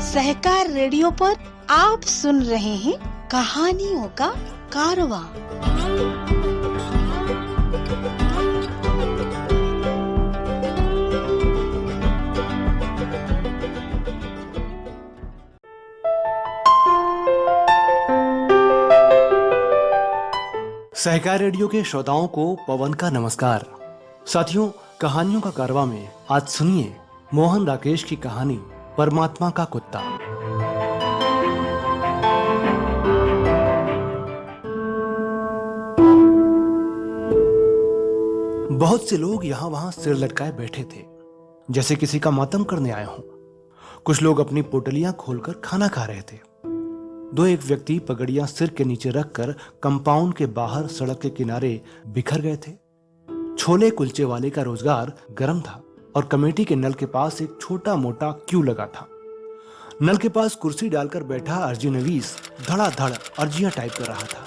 सहकार radio पर आप सुन रहे हैं कहानियों का कारवां। सहकार रेडियो के श्रोताओं को पवन का नमस्कार। साथियों, कहानियों का कारवां में आज सुनिए मोहन राकेश की कहानी परमात्मा का कुत्ता। बहुत से लोग यहाँ वहां सिर लटकाए बैठे थे, जैसे किसी का मातम करने आए हों। कुछ लोग अपनी पोटलियां खोलकर खाना खा रहे थे। दो एक व्यक्ति पगड़ियां सिर के नीचे रखकर कंपाउंड के बाहर सड़क के किनारे बिखर गए थे। छोले कुलचे वाले का रोजगार गर्म था और कमेटी के नल के पास एक छोटा मोटा क्यू लगा था। नल के पास कुर्सी डालकर बैठा अर्जी नवीस धड़ाधड़ अर्जियां टाइप कर रहा था।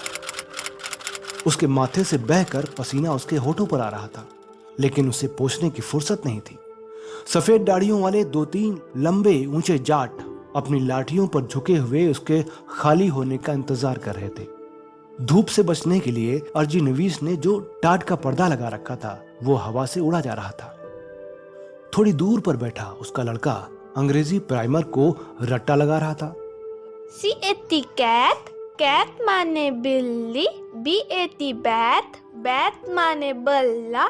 उसके माथे से बहकर पसीना उसके होठों पर आ रहा था, लेकिन उसे पोंछने की फुर्सत नहीं थी। सफेद दाढ़ियों वाले दो तीन लंबे ऊंचे जाट अपनी लाठियों पर झुके हुए उसके खाली होने का इंतजार कर रहे थे। धूप से बचने के लिए अर्जी नवीस ने जो टाट का पर्दा लगा रखा था वो हवा से उड़ा जा रहा था। थोड़ी दूर पर बैठा उसका लड़का अंग्रेजी प्राइमर को रट्टा लगा रहा था। C-A-T कैट, कैट माने बिल्ली, B-A-T बैट, बैट माने बल्ला,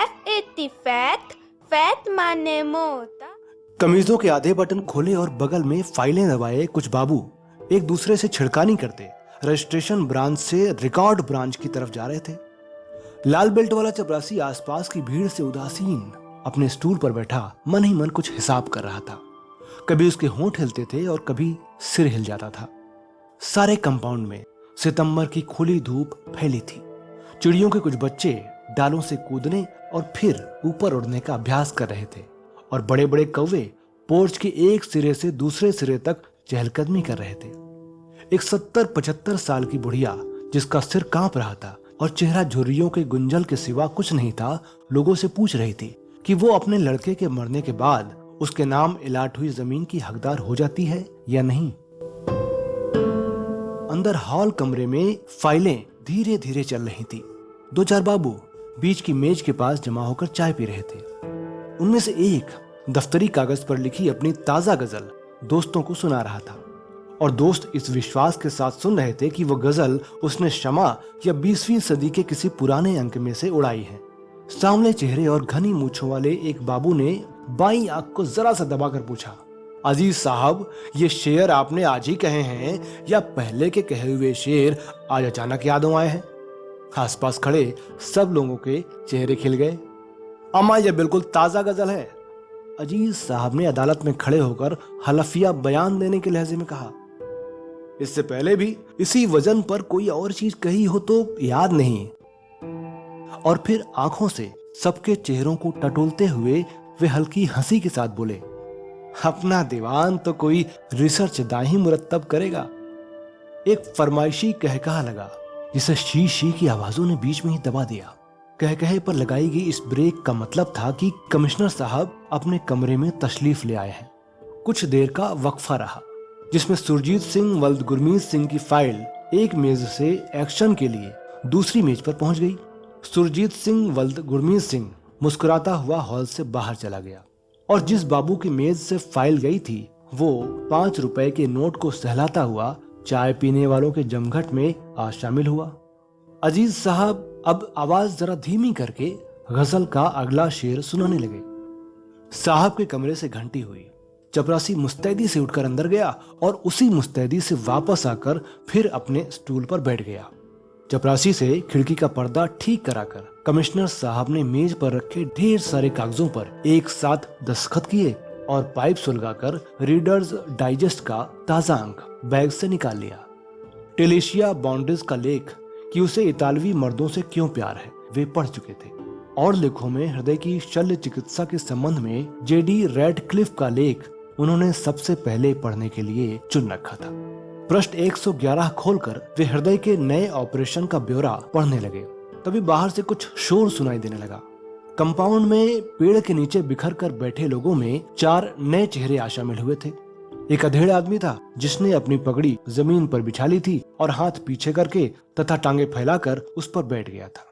F-A-T फैट, फैट माने मोटा। कमीजों के आधे बटन खोले और बगल में फाइलें दबाए कुछ बाबू एक दूसरे से छिड़कानी करते रजिस्ट्रेशन ब्रांच से रिकॉर्ड ब्रांच की तरफ जा रहे थे। लाल बेल्ट वाला चपरासी आसपास की भीड़ से उदासीन अपने स्टूल पर बैठा मन ही मन कुछ हिसाब कर रहा था। कभी उसके होंठ हिलते थे और कभी सिर हिल जाता था। सारे कंपाउंड में सितंबर की खुली धूप फैली थी। चिड़ियों के कुछ बच्चे डालों से कूदने और फिर ऊपर उड़ने का अभ्यास कर रहे थे और बड़े बड़े कौवे पोर्च के एक सिरे से दूसरे सिरे तक चहलकदमी कर रहे थे। एक 70-75 साल की बुढ़िया जिसका सिर कांप रहा था और चेहरा झुर्रियों के गुंजल के सिवा कुछ नहीं था, लोगों से पूछ रही थी कि वो अपने लड़के के मरने के बाद उसके नाम इलाट हुई जमीन की हकदार हो जाती है या नहीं। अंदर हॉल कमरे में फाइलें धीरे धीरे चल रही थी। दो चार बाबू बीच की मेज के पास जमा होकर चाय पी रहे थे। उनमें से एक दफ्तरी कागज पर लिखी अपनी ताजा गजल दोस्तों को सुना रहा था और दोस्त इस विश्वास के साथ सुन रहे थे कि वो गजल उसने शमा या 20वीं सदी के किसी पुराने अंक में से उड़ाई है। सांवले चेहरे और घनी मूंछों वाले एक बाबू ने बाईं आंख को जरा सा दबाकर पूछा, अजीज साहब, ये शेर आपने आज ही कहे हैं या पहले के कहे हुए शेर आज अचानक यादों आए हैं? आसपास खड़े सब लोगों के चेहरे खिल गए। अम्मा, ये बिल्कुल ताजा गजल है, अजीज साहब ने अदालत में खड़े होकर हलफिया बयान देने के लहजे में कहा। इससे पहले भी इसी वजन पर कोई और चीज कही हो तो याद नहीं। और फिर आंखों से सबके चेहरों को टटोलते हुए वे हल्की हंसी के साथ बोले, अपना दीवान तो कोई रिसर्च दाही मुरत्तब करेगा। एक फरमाइशी कहकहा लगा जिसे शी शी की आवाजों ने बीच में ही दबा दिया। कहकहे पर लगाई गई इस ब्रेक का मतलब था कि कमिश्नर साहब अपने कमरे में तशरीफ ले आए हैं। कुछ देर का वक्फा रहा जिसमें सुरजीत सिंह वल्द गुरमीत सिंह की फाइल एक मेज से एक्शन के लिए दूसरी मेज पर पहुंच गई। सुरजीत सिंह वल्द गुरमीत सिंह मुस्कुराता हुआ हॉल से बाहर चला गया और जिस बाबू की मेज से फाइल गई थी वो 5 रुपए के नोट को सहलाता हुआ चाय पीने वालों के जमघट में आज शामिल हुआ। अजीज साहब अब आवाज जरा धीमी करके गजल का अगला शेर सुनाने लगे। साहब के कमरे से घंटी हुई। चपरासी मुस्तैदी से उठकर अंदर गया और उसी मुस्तैदी से वापस आकर फिर अपने स्टूल पर बैठ गया। चपरासी से खिड़की का पर्दा ठीक कराकर कमिश्नर साहब ने मेज पर रखे ढेर सारे कागजों पर एक साथ दस्तखत किए और पाइप सुलगाकर रीडर्स डाइजेस्ट का ताजा अंक बैग से निकाल लिया। टेलेशिया बॉन्डिस का लेख कि उसे इतालवी मर्दों से क्यों प्यार है वे पढ़ चुके थे और लेखों में हृदय की शल्य चिकित्सा के संबंध में जेडी रेडक्लिफ का लेख उन्होंने सबसे पहले पढ़ने के लिए चुन रखा था। पृष्ठ 111 खोलकर वे हृदय के नए ऑपरेशन का ब्यौरा पढ़ने लगे। तभी बाहर से कुछ शोर सुनाई देने लगा। कंपाउंड में पेड़ के नीचे बिखर कर बैठे लोगों में 4 नए चेहरे आ शामिल हुए थे। एक अधेड़ आदमी था जिसने अपनी पगड़ी जमीन पर बिछा ली थी और हाथ पीछे करके तथा टांगे फैलाकर उस पर बैठ गया था।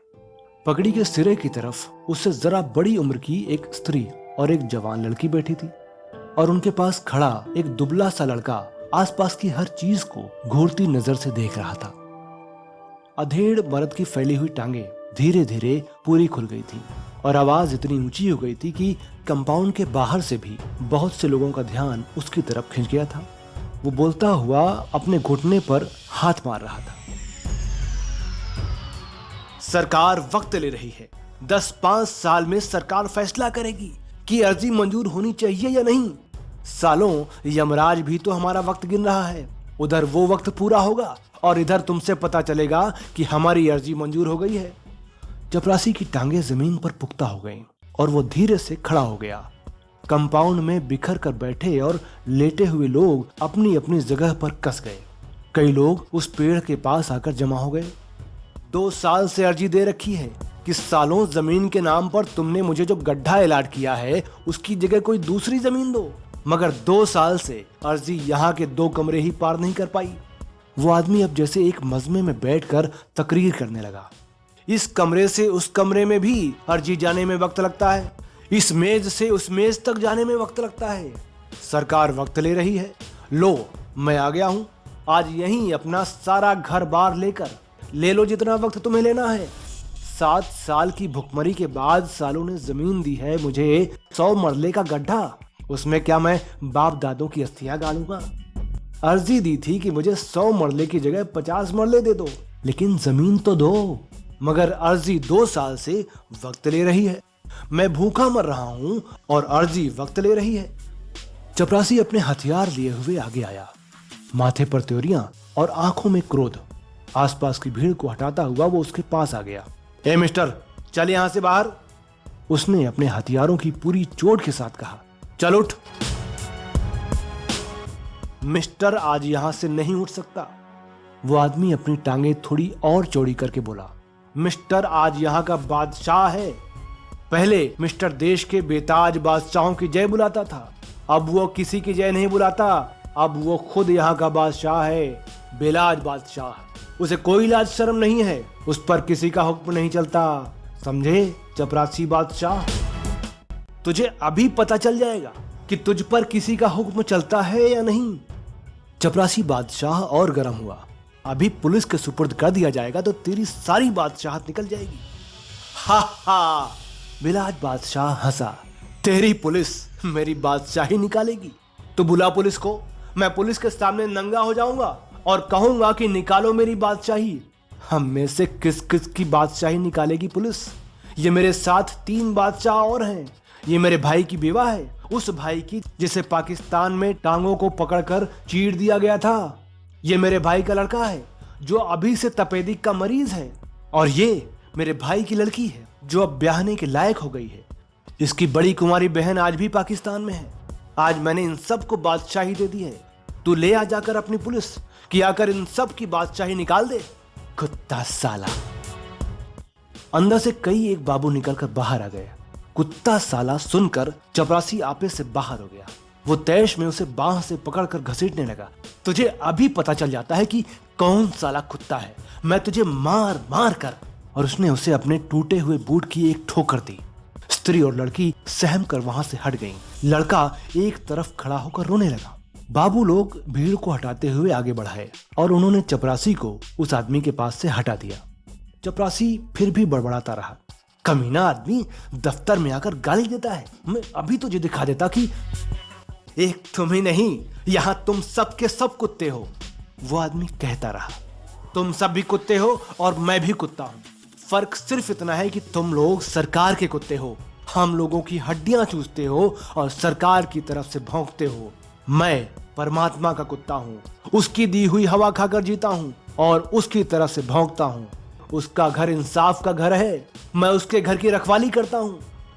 पगड़ी के सिरे की तरफ उससे जरा बड़ी उम्र की एक स्त्री और एक जवान लड़की बैठी थी और उनके पास खड़ा एक दुबला सा लड़का आसपास की हर चीज को घूरती नजर से देख रहा था। अधेड़ मर्द की फैली हुई टांगे धीरे धीरे पूरी खुल गई थी और आवाज इतनी ऊंची हो गई थी कि कंपाउंड के बाहर से भी बहुत से लोगों का ध्यान उसकी तरफ खिंच गया था। वो बोलता हुआ अपने घुटने पर हाथ मार रहा था। सरकार वक्त ले रही है। 10-5 साल में सरकार फैसला करेगी कि अर्जी मंजूर होनी चाहिए या नहीं। सालों, यमराज भी तो हमारा वक्त गिन रहा है। उधर वो वक्त पूरा होगा और इधर तुमसे पता चलेगा कि हमारी अर्जी मंजूर हो गई है। चपरासी की टांगे जमीन पर पुख्ता हो गईं और वो धीरे से खड़ा हो गया। कंपाउंड में बिखर कर बैठे और लेटे हुए लोग अपनी अपनी जगह पर कस गए। कई लोग उस पेड़ के पास आकर जमा हो गए। 2 साल से अर्जी दे रखी है कि सालों जमीन के नाम पर तुमने मुझे जो गड्ढा अलॉट किया है उसकी जगह कोई दूसरी जमीन दो, मगर 2 साल से अर्जी यहाँ के 2 कमरे ही पार नहीं कर पाई। वो आदमी अब जैसे एक मजमे में बैठकर तकरीर करने लगा। इस कमरे से उस कमरे में भी अर्जी जाने में वक्त लगता है, इस मेज से उस मेज तक जाने में वक्त लगता है। सरकार वक्त ले रही है। लो, मैं आ गया हूँ। आज यहीं अपना सारा घर बार लेकर ले लो जितना वक्त तुम्हें लेना है। 7 साल की भुखमरी के बाद सालों ने जमीन दी है मुझे 100 मरले का गड्ढा। उसमें क्या मैं बाप दादों की अस्थियां गालूंगा? अर्जी दी थी कि मुझे 100 मरले की जगह 50 मरले दे दो, लेकिन जमीन तो दो। मगर अर्जी 2 साल से वक्त ले रही है। मैं भूखा मर रहा हूं और अर्जी वक्त ले रही है। चपरासी अपने हथियार लिए हुए आगे आया, माथे पर त्योरियां और आंखों में क्रोध। आसपास की भीड़ को हटाता हुआ वो उसके पास आ गया। ए मिस्टर, चल यहां से बाहर। उसने अपने हथियारों की पूरी चोट के साथ कहा। चल उठ। मिस्टर आज यहां से नहीं उठ सकता। वो आदमी अपनी टांगे थोड़ी और चौड़ी करके बोला। मिस्टर आज यहां का बादशाह है। पहले मिस्टर देश के बेताज बादशाहों की जय बुलाता था, अब वो किसी की जय नहीं बुलाता। अब वो खुद यहाँ का बादशाह है, बेलाज बादशाह। उसे कोई लाज शर्म नहीं है, उस पर किसी का हुक्म नहीं चलता। समझे चपरासी बादशाह? तुझे अभी पता चल जाएगा कि तुझ पर किसी का हुक्म चलता है या नहीं। चपरासी बादशाह और गर्म हुआ। अभी पुलिस के सुपुर्द कर दिया जाएगा तो तेरी सारी बादशाहत निकल जाएगी। हा हा, बेलाज बादशाह हंसा। तेरी पुलिस मेरी बादशाही निकालेगी? तो बुला पुलिस को, मैं पुलिस के सामने नंगा हो जाऊंगा और कहूंगा कि निकालो मेरी बादशाही। हम में से किस किस की बादशाही निकालेगी पुलिस? ये मेरे साथ 3 बादशाह और हैं। ये मेरे भाई की बेवा है, उस भाई की जिसे पाकिस्तान में टांगों को पकड़कर चीर दिया गया था। ये मेरे भाई का लड़का है जो अभी से तपेदिक का मरीज है, और ये मेरे भाई की लड़की है जो अब ब्याहने के लायक हो गई है। इसकी बड़ी कुंवारी बहन आज भी पाकिस्तान में है। आज मैंने इन सब को बादशाही दे दी है। तू ले आ जाकर अपनी पुलिस कि आकर इन सब की बादशाही निकाल दे। कुत्ता साला। अंदर से कई एक बाबू निकलकर बाहर आ गए। कुत्ता साला सुनकर चपरासी आपे से बाहर हो गया। वो तैश में उसे बाह से पकड़कर घसीटने लगा। तुझे अभी पता चल जाता है कि कौन साला कुत्ता है। मैं तुझे मार मार कर। और उसने उसे अपने टूटे हुए बूट की एक ठोकर दी। स्त्री और लड़की सहम कर वहां से हट गईं। लड़का एक तरफ खड़ा होकर रोने लगा। बाबू लोग भीड़ को हटाते हुए आगे बढ़ाए और उन्होंने चपरासी को उस आदमी के पास से हटा दिया। चपरासी फिर भी बड़बड़ाता रहा। कमीना आदमी दफ्तर में आकर गाली देता है। मैं अभी तुझे दिखा देता कि एक तुम ही नहीं, यहां तुम सब के सब कुत्ते हो। वो आदमी कहता रहा। तुम सब भी कुत्ते हो और मैं भी कुत्ता हूं। फर्क सिर्फ इतना है कि तुम लोग सरकार के कुत्ते हो। हम लोगों की हड्डियां चूसते हो और सरकार की तरफ से भौंकते हो। मैं परमात्मा का कुत्ता हूं, उसकी दी हुई हवा खाकर जीता हूं और उसकी तरफ से भौंकता हूं। उसका घर इंसाफ का घर है, मैं उसके घर की रखवाली करता हूं।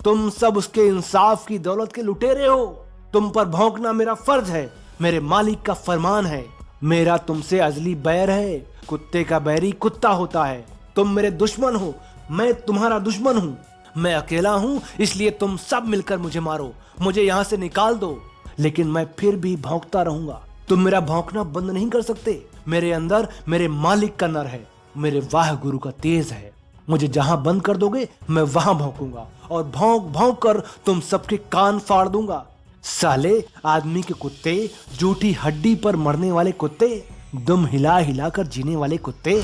तुम सब उसके इंसाफ की दौलत के लुटेरे हो। तुम पर भौंकना मेरा फर्ज है, मेरे मालिक का फरमान है। मेरा तुमसे अजली बैर है। कुत्ते का बैरी कुत्ता होता है। तुम मेरे दुश्मन हो, मैं तुम्हारा दुश्मन हूं। मैं अकेला हूं, इसलिए तुम सब मिलकर मुझे मारो। मुझे यहां से निकाल दो। लेकिन मैं फिर भी भौंकता रहूंगा। तुम मेरा भौंकना बंद नहीं कर सकते। मेरे अंदर मेरे मालिक का नर है, मेरे वाह गुरु का तेज है। मुझे जहां बंद कर दोगे मैं वहां भौंकूंगा और भौंक भौंक कर तुम सबके कान फाड़ दूंगा। साले आदमी के कुत्ते, जूठी हड्डी पर मरने वाले कुत्ते, दुम हिला हिला कर जीने वाले कुत्ते।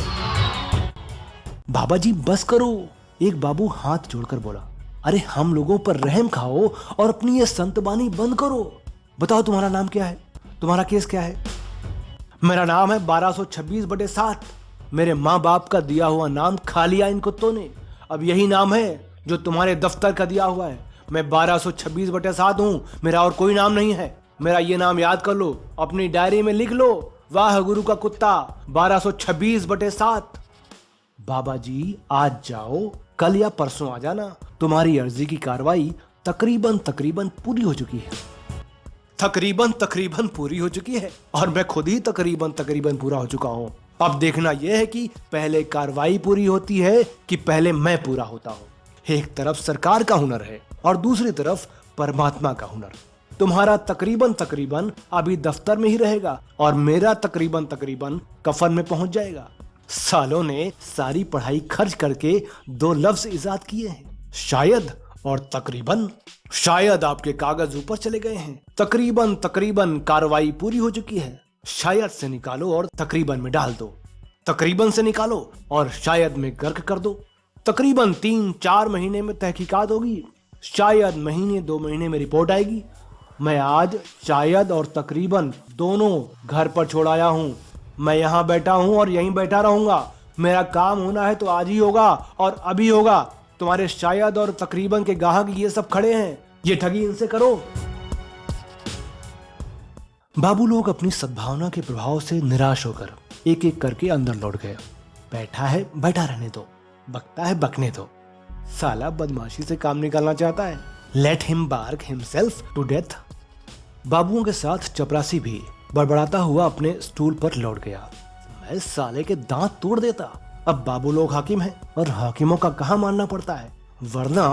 बाबा जी बस करो, एक बाबू हाथ जोड़कर बोला। अरे हम लोगों पर रहम खाओ और अपनी ये संतबानी बंद करो। बताओ तुम्हारा नाम क्या है, तुम्हारा केस क्या है? मेरा नाम है 1226/7। मेरे माँ बाप का दिया हुआ नाम खा लिया इन कुत्तों ने। अब यही नाम है जो तुम्हारे दफ्तर का दिया हुआ है। मैं 1226/7 हूँ, मेरा और कोई नाम नहीं है। मेरा ये नाम याद कर लो, अपनी डायरी में लिख लो, वाह गुरु का कुत्ता 1226/7। बाबा जी आज जाओ, कल या परसों आ जाना। तुम्हारी अर्जी की कार्रवाई तकरीबन पूरी हो चुकी है। तकरीबन पूरी हो चुकी है और मैं खुद ही तकरीबन पूरा हो चुका हूँ। अब देखना यह है कि पहले कार्रवाई पूरी होती है कि पहले मैं पूरा होता हूँ। एक तरफ सरकार का हुनर है और दूसरी तरफ परमात्मा का हुनर। तुम्हारा तकरीबन अभी दफ्तर में ही रहेगा और मेरा तकरीबन कफन में पहुंच जाएगा। सालों ने सारी पढ़ाई खर्च करके 2 लफ्ज इजाद किए हैं, शायद और तकरीबन। शायद आपके कागज ऊपर चले गए हैं। तकरीबन कार्रवाई पूरी हो चुकी है। शायद से निकालो और तकरीबन में डाल दो। तकरीबन से निकालो और शायद में गर्क कर दो। तकरीबन 3-4 महीने में तहकीकात होगी। शायद महीने 2 महीने में रिपोर्ट आएगी। मैं आज शायद और तकरीबन दोनों घर पर छोड़ आया हूँ। मैं यहाँ बैठा हूँ और यहीं बैठा रहूंगा। मेरा काम होना है तो आज ही होगा और अभी होगा। तुम्हारे शायद और तकरीबन के गाहक ये सब खड़े हैं, ये ठगी इनसे करो। बाबू लोग अपनी सद्भावना के प्रभाव से निराश होकर एक एक करके अंदर लौट गए। बैठा है बैठा रहने दो, बकता है बकने दो। साला बदमाशी से काम निकालना चाहता है। Let him bark himself to death. बाबुओं के साथ चपरासी भी बड़बड़ाता हुआ अपने स्टूल पर लौट गया। मैं साले के दांत तोड़ देता। अब बाबू लोग हाकिम हैं और हाकिमों का कहाँ मानना पड़ता है, वरना।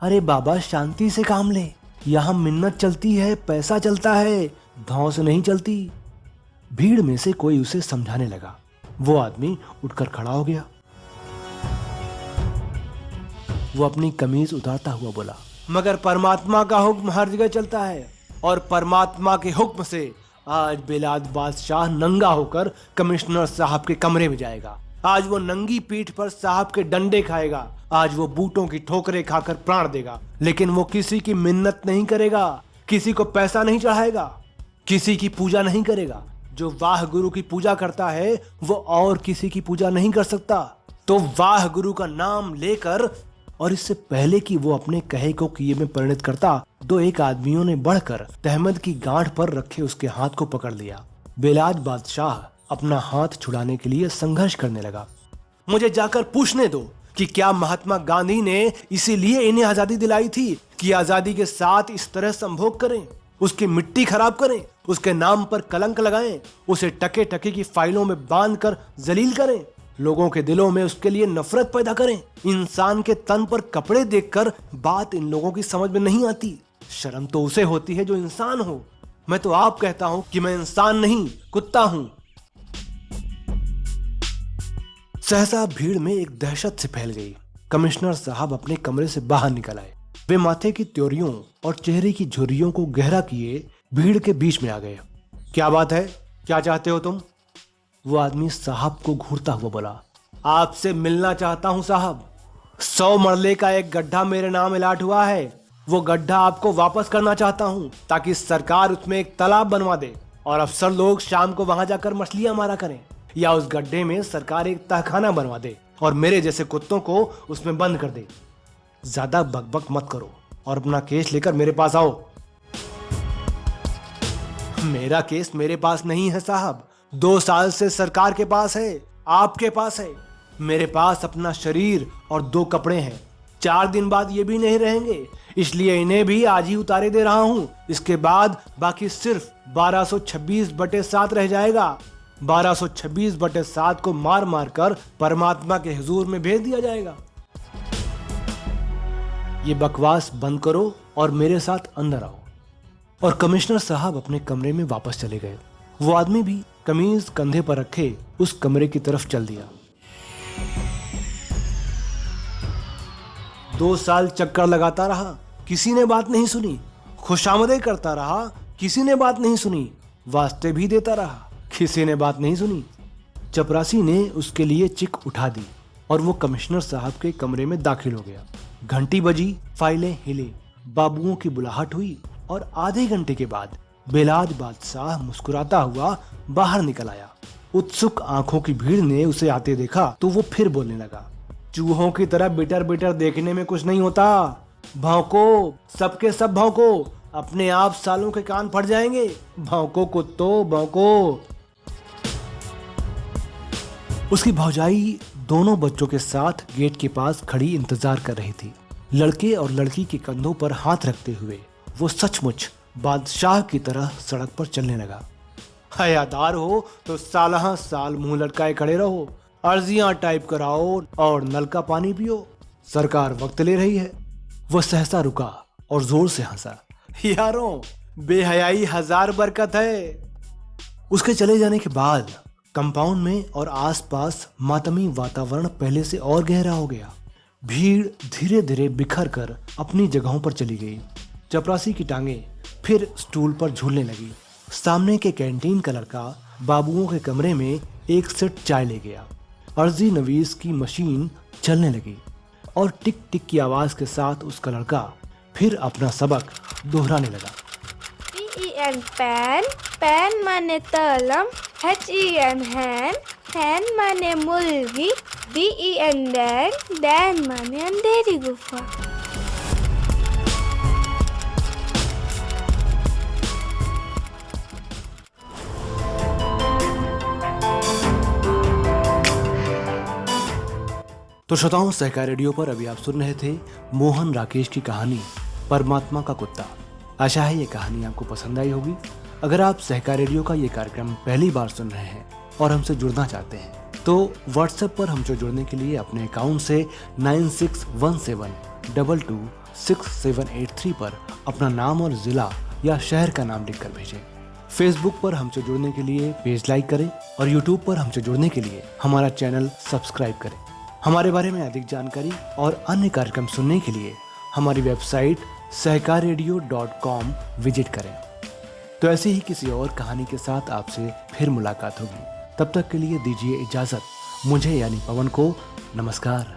अरे बाबा शांति से काम ले, यहाँ मिन्नत चलती है, पैसा चलता है, धौंस नहीं चलती। भीड़ में से कोई उसे समझाने लगा। वो आदमी उठकर खड़ा हो गया। वो अपनी कमीज उतारता हुआ बोला, मगर परमात्मा का हुक्म हर जगह चलता है और परमात्मा के हुक्म से आज बिलाद बादशाह नंगा होकर कमिश्नर साहब के कमरे में जाएगा। आज वो नंगी पीठ पर साहब के डंडे खाएगा। आज वो बूटों की ठोकरें खाकर प्राण देगा, लेकिन वो किसी की मिन्नत नहीं करेगा, किसी को पैसा नहीं चढ़ाएगा, किसी की पूजा नहीं करेगा। जो वाह गुरु की पूजा करता है वो और किसी की पूजा नहीं कर सकता। तो वाह गुरु का नाम लेकर, और इससे पहले कि वो अपने कहे को किए में परिणत करता, 2 आदमियों ने बढ़कर तहमद की गांठ पर रखे उसके हाथ को पकड़ लिया। बिलाद बादशाह अपना हाथ छुड़ाने के लिए संघर्ष करने लगा। मुझे जाकर पूछने दो कि क्या महात्मा गांधी ने इसीलिए इन्हें आजादी दिलाई थी कि आजादी के साथ इस तरह संभोग करें, उसकी मिट्टी खराब करें, उसके नाम पर कलंक लगाएं, उसे टके टके की फाइलों में बांध कर जलील करें, लोगों के दिलों में उसके लिए नफरत पैदा करें। इंसान के तन पर कपड़े देखकर बात इन लोगों की समझ में नहीं आती। शर्म तो उसे होती है जो इंसान हो। मैं तो आप कहता हूं कि मैं इंसान नहीं, कुत्ता हूं। सहसा भीड़ में एक दहशत से फैल गई। कमिश्नर साहब अपने कमरे से बाहर निकल आए। वे माथे की त्योरियों और चेहरे की झुर्रियों को गहरा किए भीड़ के बीच में आ गए। क्या बात है, क्या चाहते हो तुम? वो आदमी साहब को घूरता हुआ बोला, आपसे मिलना चाहता हूं साहब। 100 मरले का एक गड्ढा मेरे नाम अलाट हुआ है। वो गड्ढा आपको वापस करना चाहता हूं ताकि सरकार उसमें एक तालाब बनवा दे और अफसर लोग शाम को वहां जाकर मछलियां मारा करें, या उस गड्ढे में सरकार एक तहखाना बनवा दे और मेरे जैसे कुत्तों को उसमें बंद कर दे। ज्यादा बकबक मत करो और अपना केस लेकर मेरे पास आओ। मेरा केस मेरे पास नहीं है साहब, 2 साल से सरकार के पास है, आपके पास है। मेरे पास अपना शरीर और 2 कपड़े हैं। 4 दिन बाद ये भी नहीं रहेंगे, इसलिए इन्हें भी आज ही उतारे दे रहा हूं। इसके बाद बाकी सिर्फ 1226/7 रह जाएगा। 1226/7 को मार मार कर परमात्मा के हुजूर में भेज दिया जाएगा। ये बकवास बंद करो और मेरे साथ अंदर आओ। और कमिश्नर साहब अपने कमरे में वापस चले गए। वो आदमी भी कमीज कंधे पर रखे उस कमरे की तरफ चल दिया। 2 साल चक्कर लगाता रहा, किसी ने बात नहीं सुनी। खुशामदें करता रहा, किसी ने बात नहीं सुनी। वास्ते भी देता रहा, किसी ने बात नहीं सुनी। चपरासी ने उसके लिए चिक उठा दी और वो कमिश्नर साहब के कमरे में दाखिल हो गया। घंटी बजी, फाइलें हिले, बाबुओं की बुलाहट हुई और आधे घंटे के बाद बेलाज बादशाह मुस्कुराता हुआ बाहर निकल आया। उत्सुक आंखों की भीड़ ने उसे आते देखा तो वो फिर बोलने लगा, चूहों की तरह बिटर बिटर देखने में कुछ नहीं होता। भौंको, सबके सब भौंको, अपने आप सालों के कान फट जाएंगे। भौंको कुत्तो, भौंको। उसकी भौजाई दोनों बच्चों के साथ गेट के पास खड़ी इंतजार कर रही थी। लड़के और लड़की के कंधों पर हाथ रखते हुए वो सचमुच बादशाह की तरह सड़क पर चलने लगा। हयादार हो तो सालहा साल मुंह लटकाए खड़े रहो, अर्जियां टाइप कराओ और नल का पानी पियो, सरकार वक्त ले रही है। वह सहसा रुका और जोर से हंसा, यारों बेहयाई 1000 बरकत है। उसके चले जाने के बाद कंपाउंड में और आसपास मातमी वातावरण पहले से और गहरा हो गया। भीड़ धीरे धीरे बिखर कर अपनी जगहों पर चली गई। चपरासी की टांगे फिर स्टूल पर झूलने लगी। सामने के कैंटीन का लड़का बाबुओं के कमरे में एक सेट चाय ले गया। अर्जी नवीस की मशीन चलने लगी और टिक टिक की आवाज के साथ उसका लड़का फिर अपना सबक दोहराने लगा। PEN पैन, पैन माने तलम, HEN हैन, हैन माने मुर्गी, DEN डैन, डैन माने अंधेरी गुफा। तो श्रोताओं, सहकार रेडियो पर अभी आप सुन रहे थे मोहन राकेश की कहानी परमात्मा का कुत्ता। आशा है ये कहानी आपको पसंद आई होगी। अगर आप सहकार रेडियो का ये कार्यक्रम पहली बार सुन रहे हैं और हमसे जुड़ना चाहते हैं तो व्हाट्सएप पर हमसे जुड़ने के लिए अपने अकाउंट से 9617226783 पर अपना नाम और जिला या शहर का नाम लिखकर भेजें। फेसबुक पर हमसे जुड़ने के लिए पेज लाइक करें और यूट्यूब पर हमसे जुड़ने के लिए हमारा चैनल सब्सक्राइब करें। हमारे बारे में अधिक जानकारी और अन्य कार्यक्रम सुनने के लिए हमारी वेबसाइट सहकाररेडियो.com विजिट करें। तो ऐसे ही किसी और कहानी के साथ आपसे फिर मुलाकात होगी। तब तक के लिए दीजिए इजाजत, मुझे यानी पवन को। नमस्कार।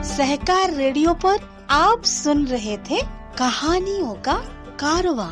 सहकार रेडियो पर आप सुन रहे थे कहानियों का कारवां।